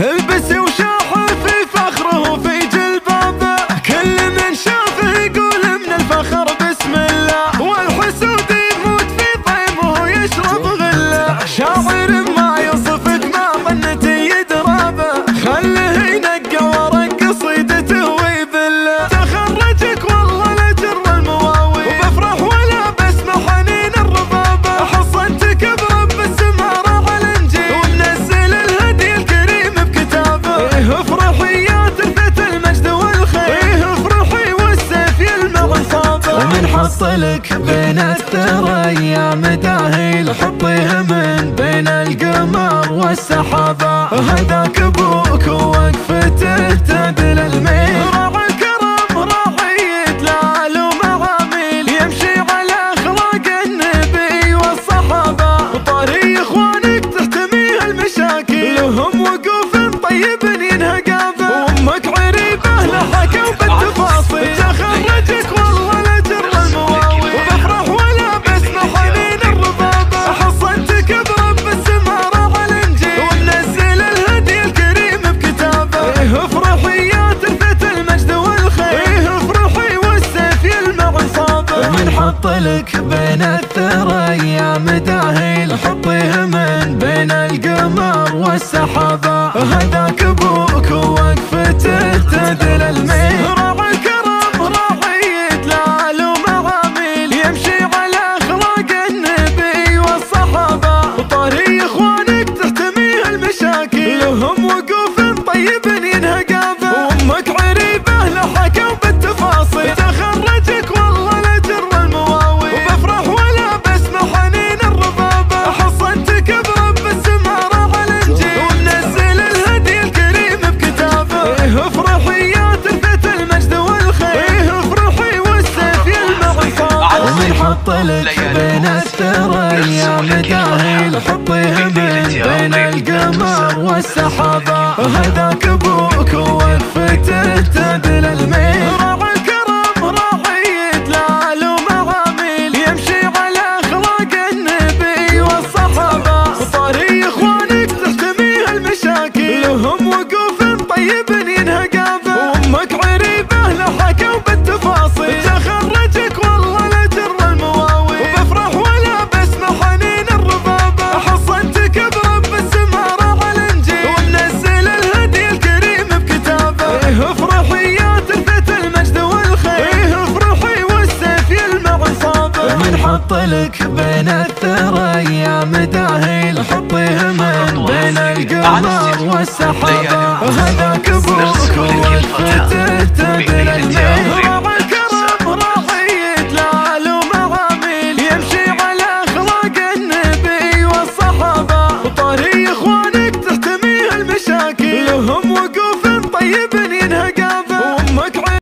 البس وشاح في فخره في جلبابه، كل من شافه يقول من الفخر بسم الله، والحسود يموت في طيبه يشرب غله، شاعر ما يصفك ما ظنتي يدرابه، خله ينقى ورق قصيدته ويذله، تخرجك والله لجر المواويل وبفرح ولا بسمع حنين الربابه، حصنتك برب السما راح الانجيل ومنزل الهدي الكريم بكتابه، افرحي يا ترثة المجد والخير، افرحي والسيف يلمع انصابه، ومن حصلك بين الثريا مداهيل حطيه من بين القمر والسحابه، هداك ابوك ووقفته تدل الميل، راعي كرم راعي دلال ومعاميل، يمشي على اخلاق النبي والصحابه، وطاري اخوانك تحتميه المشاكل، لهم وقوف طيب ينهى قابه، وامك عريبه لحكوا بالتفاصيل، تخرجك والله لجر المواويل وبفرح ولا بسمع حنين الربابه، حصنتك برب السما راح الانجيل ومنزل الهدي الكريم بكتابه، افرحي يا ترثة المجد والخير، افرحي والسيف يلمع انصابه، من حط لك بين الثريا مداهيل حطيه من بين القمر والسحابه، هداك ابوك ووقفته تدل الميل، راعي كرم راعي دلال ومعاميل، يمشي على اخلاق النبي والصحابه، وطاري اخوانك تحتميه المشاكل، لهم وقوف طيب ينهى قابه، وامك عريبه لحكوا بالتفاصيل، تخرجك والله لجر المواويل وبفرح ولا بسمع حنين الربابه، حصنتك برب السما راح الانجيل ومنزل الهدي الكريم بكتابه، افرحي يا ترثة المجد والخير، افرحي والسيف يلمع انصابه، ومن حط لك بين الثريا مداهيل حطيه من بين القمر والسحابه، هداك ابوك ووقفته تدل الميل، راعي كرم راعي دلال ومعاميل، يمشي على اخلاق النبي والصحابه، وطاري اخوانك تحتميه المشاكل، لهم وقوف طيب ينهى قابه، وامك عريبه لحكوا بالتفاصيل، تخرجك والله لجر المواويل وبفرح ولا بسمع حنين الربابه، حصنتك برب السما راح الانجيل ومنزل الهدي الكريم بكتابه، افرحي يا ترثة المجد والخير، افرحي والسيف يلمع انصابه، من حط لك بين الثريا مداهيل حطيه من بين القمر والسحابه، هداك ابوك ووقفته